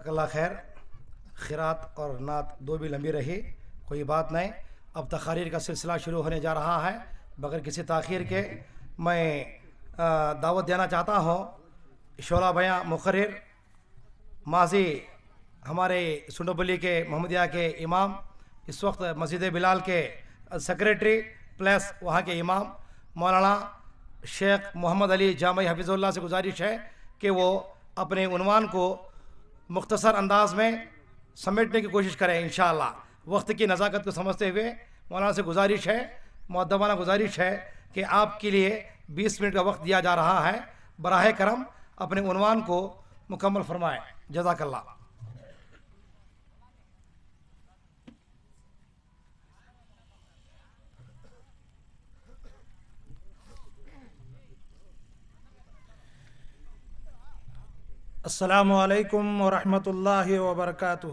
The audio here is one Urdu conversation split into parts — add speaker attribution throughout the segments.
Speaker 1: جزاک اللہ خیر. خیرات اور نعت دو بھی لمبی رہی، کوئی بات نہیں. اب تقاریر کا سلسلہ شروع ہونے جا رہا ہے. بغیر کسی تاخیر کے میں دعوت دینا چاہتا ہوں شعلہ بیاں مقرر، ماضی ہمارے سنڈوبلی کے محمدیہ کے امام، اس وقت مسجد بلال کے سیکریٹری پلس وہاں کے امام مولانا شیخ محمد علی جامعی حفظ اللہ سے گزارش ہے کہ وہ اپنے عنوان کو مختصر انداز میں سمیٹنے کی کوشش کریں انشاءاللہ. وقت کی نزاکت کو سمجھتے ہوئے مولانا سے گزارش ہے، مؤدبانہ گزارش ہے کہ آپ کے لیے 20 منٹ کا وقت دیا جا رہا ہے. براہ کرم اپنے عنوان کو مکمل فرمائیں. جزاک اللہ.
Speaker 2: السلام علیکم ورحمۃ اللہ وبرکاتہ.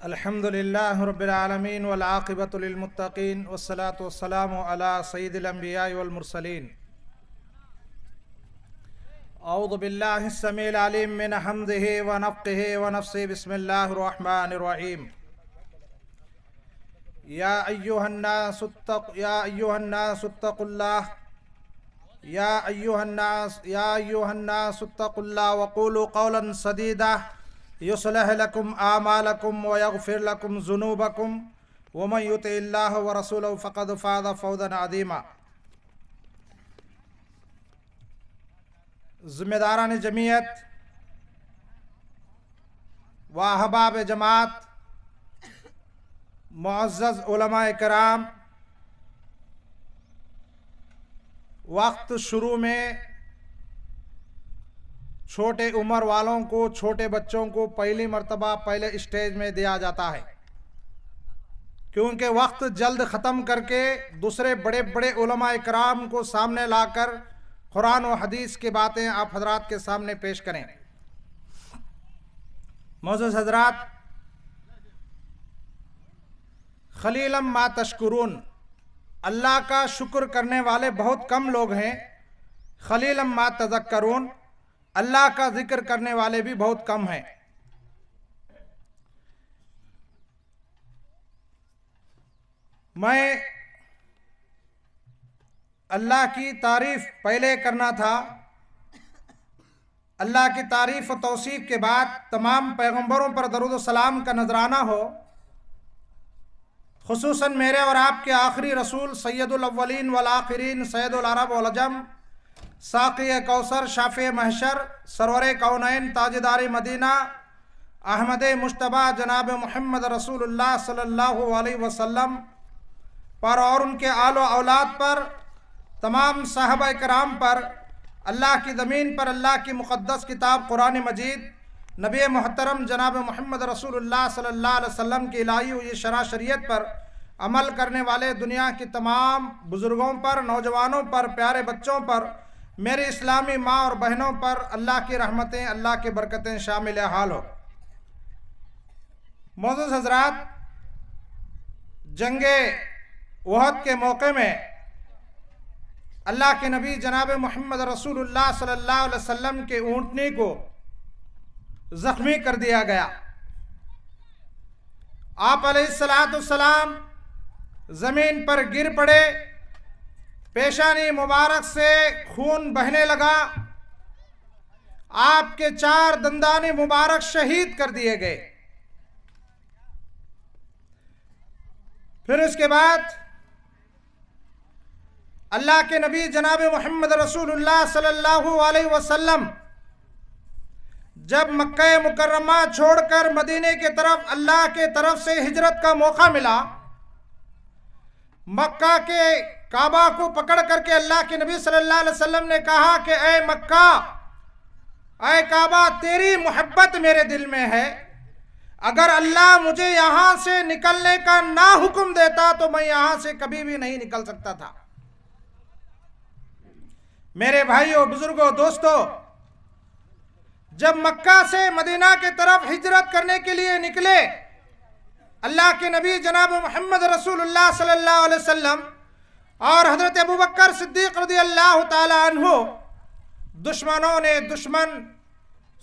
Speaker 2: الحمد للہ رب العالمین والعاقبۃ للمتقین والصلاة والسلام علی سید الانبیاء والمرسلین. اعوذ باللہ السمیع العلیم من حمدہ ونفخہ ونفثہ. بسم اللہ الرحمن الرحیم. یا ایھا الناس اتقوا اللہ یا ایھا الناس اتقوا اللہ وقولوا قولا سدیدا یصلح لکم اعمالکم ویغفر لکم ذنوبکم ومن یطع اللہ ورسولہ فقد فاز فوزا عظیما. ذمہ داران جمعیت و احباب جماعت، معزز علماء کرام، وقت شروع میں چھوٹے عمر والوں کو، چھوٹے بچوں کو پہلی مرتبہ پہلے اسٹیج میں دیا جاتا ہے، کیونکہ وقت جلد ختم کر کے دوسرے بڑے بڑے علماء کرام کو سامنے لا کر قرآن و حدیث کی باتیں آپ حضرات کے سامنے پیش کریں. معزز حضرات، قلیلا ما تشکرون، اللہ کا شکر کرنے والے بہت کم لوگ ہیں. قلیلا ما تذکرون، اللہ کا ذکر کرنے والے بھی بہت کم ہیں. میں اللہ کی تعریف پہلے کرنا تھا. اللہ کی تعریف و توصیف کے بعد تمام پیغمبروں پر درود و سلام کا نذرانہ ہو، خصوصاً میرے اور آپ کے آخری رسول سید الاولین والآخرین، سید العرب والعجم، ساقی کوثر، شافع محشر، سرور کونین، تاجدار مدینہ، احمد مجتبیٰ جناب محمد رسول اللہ صلی اللہ علیہ وسلم پر اور ان کے آل و اولاد پر، تمام صحابہ کرام پر، اللہ کی زمین پر اللہ کی مقدس کتاب قرآن مجید، نبی محترم جناب محمد رسول اللہ صلی اللہ علیہ وسلم کی الہی ہوئی شرع شریعت پر عمل کرنے والے دنیا کی تمام بزرگوں پر، نوجوانوں پر، پیارے بچوں پر، میری اسلامی ماں اور بہنوں پر اللہ کی رحمتیں، اللہ کی برکتیں شامل حال ہو. معزز حضرات، جنگ احد کے موقع میں اللہ کے نبی جناب محمد رسول اللہ صلی اللہ علیہ وسلم کے اونٹنی کو زخمی کر دیا گیا. آپ علیہ السلام زمین پر گر پڑے، پیشانی مبارک سے خون بہنے لگا، آپ کے 4 دندان مبارک شہید کر دیے گئے. پھر اس کے بعد اللہ کے نبی جناب محمد رسول اللہ صلی اللہ علیہ وسلم جب مکہ مکرمہ چھوڑ کر مدینے کی طرف اللہ کے طرف سے ہجرت کا موقع ملا، مکہ کے کعبہ کو پکڑ کر کے اللہ کے نبی صلی اللہ علیہ وسلم نے کہا کہ اے مکہ، اے کعبہ، تیری محبت میرے دل میں ہے، اگر اللہ مجھے یہاں سے نکلنے کا نہ حکم دیتا تو میں یہاں سے کبھی بھی نہیں نکل سکتا تھا. میرے بھائیوں، بزرگوں، دوستوں، جب مکہ سے مدینہ کی طرف ہجرت کرنے کے لیے نکلے، اللہ کے نبی جناب محمد رسول اللہ صلی اللہ علیہ وسلم اور حضرت ابوبکر صدیق رضی اللہ تعالی عنہ، دشمنوں نے، دشمن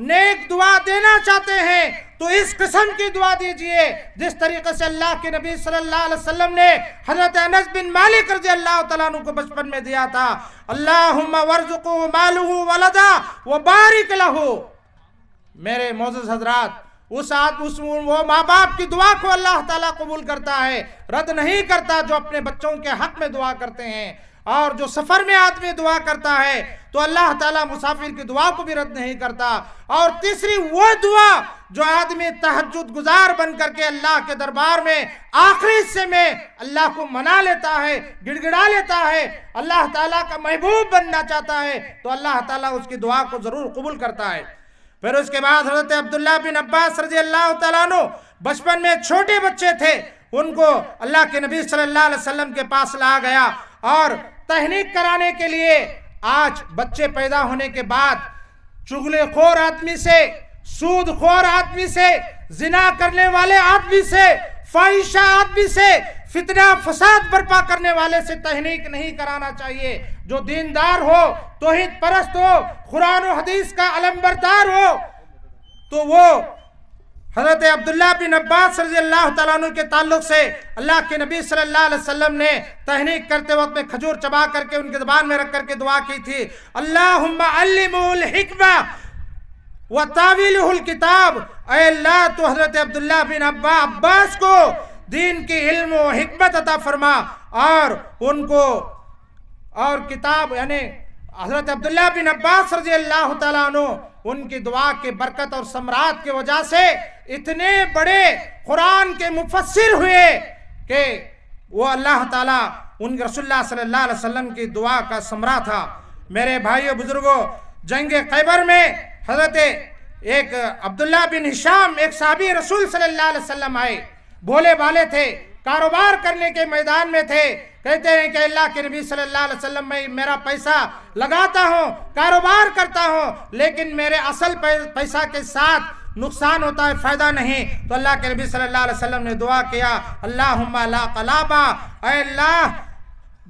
Speaker 2: نیک دعا دینا چاہتے ہیں تو اس قسم کی دعا دیجئے جس طریقے سے اللہ کے نبی صلی اللہ علیہ وسلم نے حضرت انس بن مالک رضی اللہ تعالیٰ عنہ کو بچپن میں دیا تھا، اللہم ورزقہ مالہ ولدا وبارک لہ۔ میرے معزز حضرات، وہ ماں باپ کی دعا کو اللہ تعالیٰ قبول کرتا ہے، رد نہیں کرتا جو اپنے بچوں کے حق میں دعا کرتے ہیں۔ اور جو سفر میں آدمی دعا کرتا ہے تو اللہ تعالیٰ مسافر کی دعا کو بھی رد نہیں کرتا۔ اور تیسری وہ دعا جو آدمی تہجد گزار بن کر کے اللہ کے دربار میں آخری حصے میں اللہ کو منا لیتا ہے، گڑ گڑا لیتا ہے، اللہ تعالیٰ کا محبوب بننا چاہتا ہے تو اللہ تعالیٰ اس کی دعا کو ضرور قبول کرتا ہے۔ پھر اس کے بعد حضرت عبداللہ بن عباس رضی اللہ تعالیٰ عنہ بچپن میں چھوٹے بچے تھے، ان کو اللہ کے نبی صلی اللہ علیہ وسلم کے پاس لا گیا اور تحنیک کرانے کے لیے۔ آج بچے پیدا ہونے کے بعد چغلے خور آدمی سے، سود خور آدمی سے، زنا کرنے والے آدمی سے، فاحشہ آدمی سے، فتنہ فساد برپا کرنے والے سے تحنیک نہیں کرانا چاہیے۔ جو دیندار ہو، توحید پرست ہو، قرآن و حدیث کا علمبردار ہو تو وہ حضرت عبداللہ بن عباس رضی اللہ تعالیٰ عنہ کے تعلق سے اللہ کے نبی صلی اللہ علیہ وسلم نے تحنیک کرتے وقت میں کھجور چبا کر کے ان کے زبان میں رکھ کر کے دعا کی تھی، اللہم علمہ الحکمہ وتاویلہ الکتاب۔ اے اللہ تو حضرت عبداللہ بن عباس کو دین کی علم و حکمت عطا فرما اور ان کو اور کتاب، یعنی حضرت عبداللہ بن عباس رضی اللہ تعالیٰ عنہ ان کی دعا کے برکت اور ثمرات کی وجہ سے اتنے بڑے قرآن کے مفسر ہوئے کہ وہ اللہ تعالیٰ ان رسول اللہ صلی اللہ علیہ وسلم کی دعا کا ثمرہ تھا۔ میرے بھائیو بزرگوں، جنگ خیبر میں حضرت ایک عبداللہ بن ہشام ایک صحابی رسول صلی اللہ علیہ وسلم آئے، بھولے بالے تھے، کاروبار کرنے کے میدان میں تھے، کہتے ہیں کہ اللہ کے نبی صلی اللہ علیہ وسلم میں میرا پیسہ لگاتا ہوں، کاروبار کرتا ہوں، لیکن میرے اصل پیسہ کے ساتھ نقصان ہوتا ہے، فائدہ نہیں۔ تو اللہ کے نبی صلی اللہ علیہ وسلم نے دعا کیا، اللہم لا قلابا، اے اللہ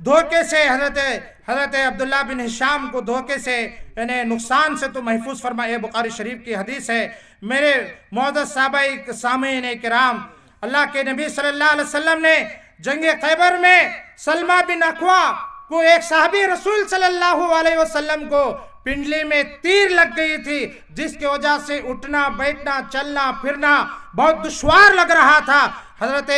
Speaker 2: دھوکے سے حضرت عبداللہ بن ہشام کو دھوکے سے یعنی نقصان سے تو محفوظ فرما۔ یہ بخاری شریف کی حدیث ہے۔ میرے معزز صحابہ سامعین کرام، اللہ کے نبی صلی اللہ علیہ وسلم نے جنگ خیبر میں سلمہ بن اکوا کو ایک صحابی رسول صلی اللہ علیہ وسلم کو پنڈلی میں تیر لگ گئی تھی، جس کی وجہ سے اٹھنا بیٹھنا چلنا پھرنا بہت دشوار لگ رہا تھا۔ حضرت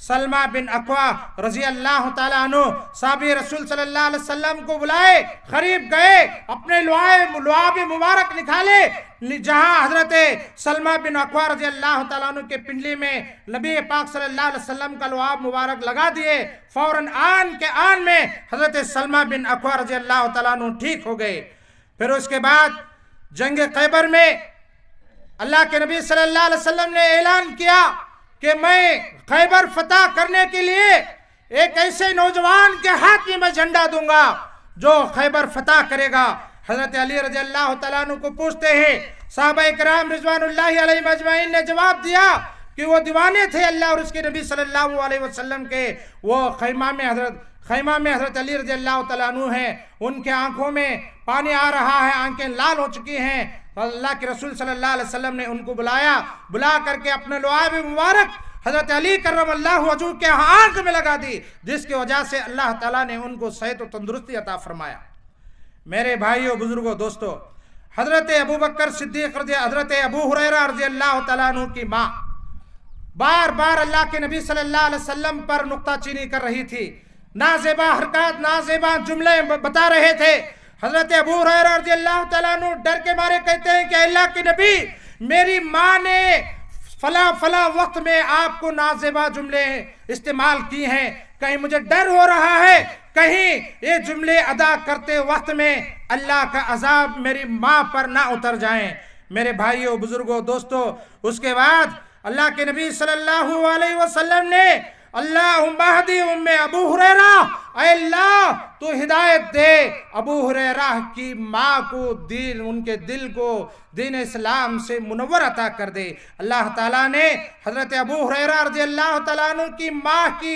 Speaker 2: سلمہ بن اکوا رضی اللہ تعالیٰ عنہ صحابی رسول صلی اللہ علیہ وسلم کو بلائے، قریب گئے، اپنے لعاب مبارک نکالے، جہاں حضرت سلمہ بن اکوا رضی اللہ تعالیٰ عنہ کے پنڈلی میں نبی پاک صلی اللہ علیہ وسلم کا لعاب مبارک لگا دیے، فوراً آن کے آن میں حضرت سلمہ بن اکوا رضی اللہ تعالیٰ عنہ ٹھیک ہو گئے۔ پھر اس کے بعد جنگ خیبر میں اللہ کے نبی صلی اللہ علیہ وسلم نے اعلان کیا کہ میں خیبر فتح کرنے کے لیے ایک ایسے نوجوان کے ہاتھ میں جھنڈا دوں گا جو خیبر فتح کرے گا۔ حضرت علی رضی اللہ تعالیٰ عنہ کو پوچھتے ہیں، صحابہ کرام رضوان اللہ علیہ اجمعین نے جواب دیا کہ وہ دیوانے تھے اللہ اور اس کے نبی صلی اللہ علیہ وسلم کے۔ وہ خیمہ میں حضرت علی رضی اللہ تعالیٰ عنہ ہیں، ان کے آنکھوں میں پانی آ رہا ہے، آنکھیں لال ہو چکی ہیں۔ اللہ کے رسول صلی اللہ علیہ وسلم نے ان کو بلا کر کے اپنے لعاب مبارک حضرت علی کرم اللہ وجہہ کے آنکھ میں لگا دی، جس کی وجہ سے اللہ تعالیٰ نے ان کو صحت و تندرستی عطا فرمایا۔ میرے بھائیوں بزرگوں دوستو، حضرت ابو بکر صدیق حضرت ابو ہریرہ رضی اللہ تعالیٰ عنہ کی ماں بار بار اللہ کے نبی صلی اللہ علیہ وسلم پر نکتہ چینی کر رہی تھی، نازیبا حرکات نازیبا جملے بتا رہے تھے۔ حضرت ابو ہریرہ رضی اللہ تعالیٰ عنہ ڈر کے مارے کہتے ہیں کہ اللہ کے نبی، میری ماں نے فلاں وقت میں آپ کو نازیبا جملے استعمال کی ہیں، کہیں مجھے ڈر ہو رہا ہے کہیں یہ جملے ادا کرتے وقت میں اللہ کا عذاب میری ماں پر نہ اتر جائیں۔ میرے بھائیوں بزرگوں دوستو، اس کے بعد اللہ کے نبی صلی اللہ علیہ وسلم نے اللہم اہدی ام ابو ہریرہ، اے اللہ تو ہدایت دے ابو ہریرہ کی ماں کو، دین ان کے دل کو دین اسلام سے منور عطا کر دے۔ اللہ تعالیٰ نے حضرت ابو ہریرہ رضی اللہ تعالیٰ عنہ کی ماں کی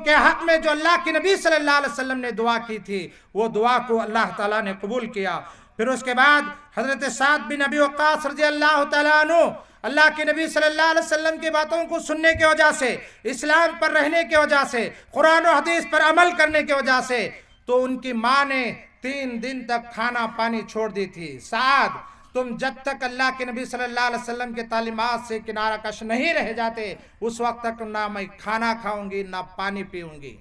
Speaker 2: کے حق میں جو اللہ کے نبی صلی اللہ علیہ وسلم نے دعا کی تھی وہ دعا کو اللہ تعالیٰ نے قبول کیا۔ پھر اس کے بعد حضرت سعد بن ابی وقاص رضی اللہ تعالیٰ عنہ اللہ کے نبی صلی اللہ علیہ وسلم کی باتوں کو سننے کی وجہ سے، اسلام پر رہنے کی وجہ سے، قرآن و حدیث پر عمل کرنے کی وجہ سے، تو ان کی ماں نے 3 دن تک کھانا پانی چھوڑ دی تھی۔ سعد، تم جب تک اللہ کے نبی صلی اللہ علیہ وسلم کے تعلیمات سے کنارہ کش نہیں رہ جاتے اس وقت تک نہ میں کھانا کھاؤں گی نہ پانی پیوں گی۔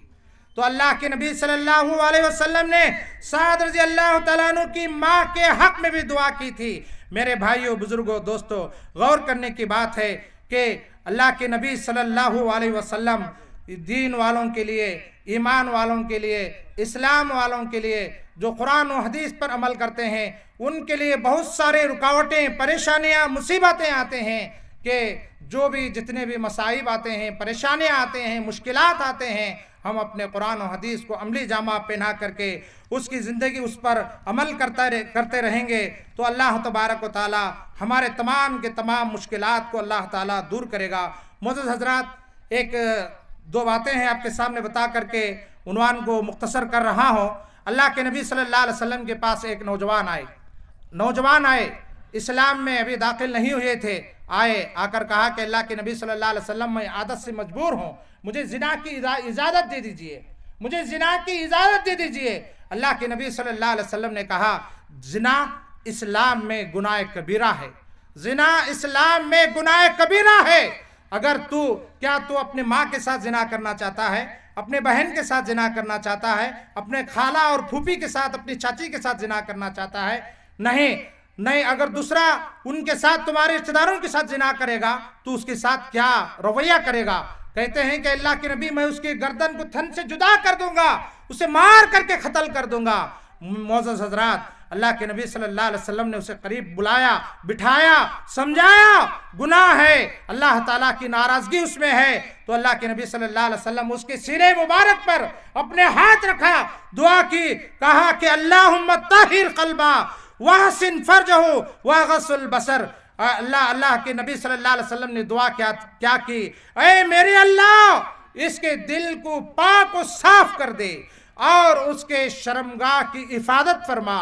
Speaker 2: تو اللہ کے نبی صلی اللہ علیہ وسلم نے سعد رضی اللہ تعالیٰ عنہ کی ماں کے حق میں بھی دعا کی تھی۔ میرے بھائیوں، بزرگوں، دوستوں، غور کرنے کی بات ہے کہ اللہ کے نبی صلی اللہ علیہ وسلم دین والوں کے لیے، ایمان والوں کے لیے، اسلام والوں کے لیے جو قرآن و حدیث پر عمل کرتے ہیں ان کے لیے بہت سارے رکاوٹیں، پریشانیاں، مصیبتیں آتے ہیں کہ جو بھی جتنے بھی مصائب آتے ہیں، پریشانیاں آتے ہیں، مشکلات آتے ہیں، ہم اپنے قرآن و حدیث کو عملی جامہ پہنا کر کے اس کی زندگی اس پر عمل کرتے رہیں گے تو اللہ تبارک و تعالی ہمارے تمام کے تمام مشکلات کو اللہ تعالی دور کرے گا۔ معزز حضرات، 1-2 باتیں ہیں آپ کے سامنے بتا کر کے عنوان کو مختصر کر رہا ہوں۔ اللہ کے نبی صلی اللہ علیہ وسلم کے پاس ایک نوجوان آئے، اسلام میں ابھی داخل نہیں ہوئے تھے، آ کر کہا کہ اللہ کے نبی صلی اللہ علیہ وسلم میں عادت سے مجبور ہوں، مجھے زنا کی اجازت دے دیجئے، مجھے زنا کی اجازت دے دیجئے۔ اللہ کے نبی صلی اللہ علیہ وسلم نے کہا زنا اسلام میں گناہ کبیرہ ہے، زنا اسلام میں گناہ کبیرہ ہے۔ اگر کیا تو اپنے ماں کے ساتھ زنا کرنا چاہتا ہے، اپنے بہن کے ساتھ زنا کرنا چاہتا ہے، اپنے خالہ اور پھوپھی کے ساتھ، اپنی چاچی کے ساتھ زنا کرنا چاہتا ہے؟ نہیں، اگر دوسرا ان کے ساتھ تمہارے رشتہ داروں کے ساتھ زنا کرے گا تو اس کے ساتھ کیا رویہ کرے گا؟ کہتے ہیں کہ اللہ کے نبی، میں اس کی گردن کو تھن سے جدا کر دوں گا، اسے مار کر کے قتل کر دوں گا۔ معزز حضرات، اللہ کے نبی صلی اللہ علیہ وسلم نے اسے قریب بلایا، بٹھایا، سمجھایا گناہ ہے، اللہ تعالیٰ کی ناراضگی اس میں ہے۔ تو اللہ کے نبی صلی اللہ علیہ وسلم اس کے سینے مبارک پر اپنے ہاتھ رکھا، دعا کی، کہا کہ اللہم طہر قلبہ وحسن فرجہ وغض البصر۔ اللہ کے نبی صلی اللہ علیہ وسلم نے دعا کیا کی؟ اے میرے اللہ، اس کے دل کو پاک و صاف کر دے اور اس کے شرمگاہ کی حفاظت فرما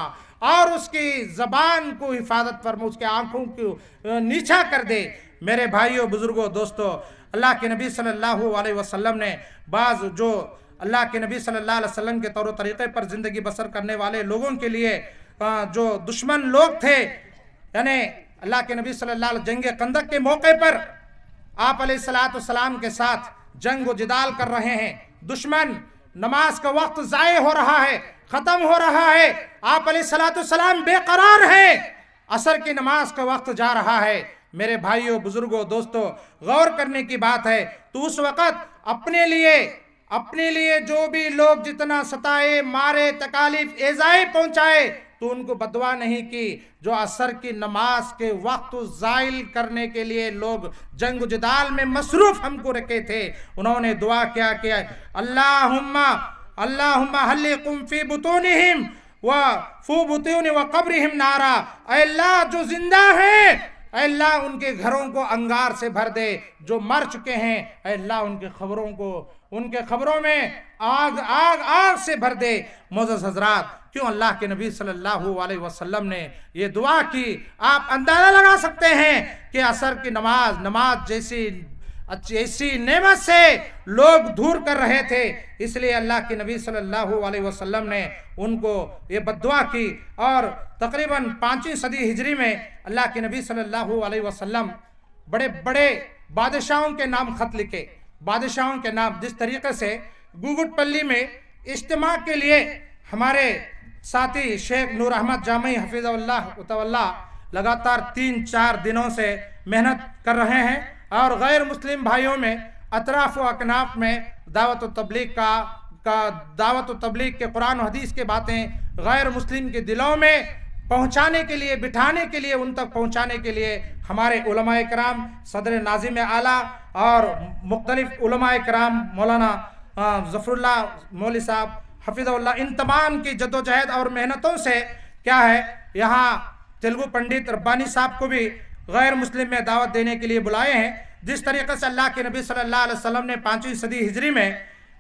Speaker 2: اور اس کی زبان کو حفاظت فرما، اس کے آنکھوں کو نیچا کر دے۔ میرے بھائیوں، بزرگوں، دوستوں، اللہ کے نبی صلی اللہ علیہ وسلم نے بعض جو اللہ کے نبی صلی اللہ علیہ وسلم کے طور و طریقے پر زندگی بسر کرنے والے لوگوں کے لیے جو دشمن لوگ تھے، یعنی اللہ کے نبی صلی اللہ علیہ وسلم جنگ خندق کے موقع پر آپ علیہ السلام کے ساتھ جنگ و جدال کر رہے ہیں، دشمن، نماز کا وقت ضائع ہو رہا ہے، ختم ہو رہا ہے، آپ علیہ السلام بے قرار ہیں، عصر کی نماز کا وقت جا رہا ہے۔ میرے بھائیوں، بزرگوں، دوستوں، غور کرنے کی بات ہے تو اس وقت اپنے لیے جو بھی لوگ جتنا ستائے، مارے، تکالیف، ایذائیں پہنچائے تو ان کو بددعا نہیں کی۔ جو عصر کی نماز کے وقت زائل کرنے کے لیے لوگ جنگ و جدال میں مصروف ہم کو رکھے تھے، انہوں نے دعا کیا کہ اللہم حلقم فی بطونہم وفی بطون وقبرہم نارا، اے اللہ جو زندہ ہیں، اے اللہ ان کے گھروں کو انگار سے بھر دے، جو مر چکے ہیں اے اللہ ان کے خبروں میں آگ سے بھر دے۔ معزز حضرات، کیوں اللہ کے نبی صلی اللہ علیہ وسلم نے یہ دعا کی؟ آپ اندازہ لگا سکتے ہیں کہ عصر کی نماز جیسی نعمت سے لوگ دور کر رہے تھے، اس لیے اللہ کے نبی صلی اللہ علیہ وسلم نے ان کو یہ بددعا کی۔ اور تقریباً 5ویں صدی ہجری میں اللہ کے نبی صلی اللہ علیہ وسلم بڑے بڑے بادشاہوں کے نام خط لکھے، بادشاہوں کے نام، جس طریقے سے گوگٹ پلی میں اجتماع کے لیے ہمارے ساتھی شیخ نور احمد جامعی حفظہ اللہ لگاتار 3-4 دنوں سے محنت کر رہے ہیں، اور غیر مسلم بھائیوں میں اطراف و اکناف میں دعوت و تبلیغ کے قرآن و حدیث کے باتیں غیر مسلم کے دلوں میں پہنچانے کے لیے، بٹھانے کے لیے، ان تک پہنچانے کے لیے ہمارے علماء کرام، صدر ناظم اعلیٰ اور مختلف علماء کرام، مولانا ظفر اللہ مولوی صاحب حفظہ اللہ، ان تمام کی جد و جہد اور محنتوں سے کیا ہے، یہاں تیلگو پنڈت ربانی صاحب کو بھی غیر مسلم میں دعوت دینے کے لیے بلائے ہیں۔ جس طریقے سے اللہ کے نبی صلی اللہ علیہ وسلم نے 5ویں صدی ہجری میں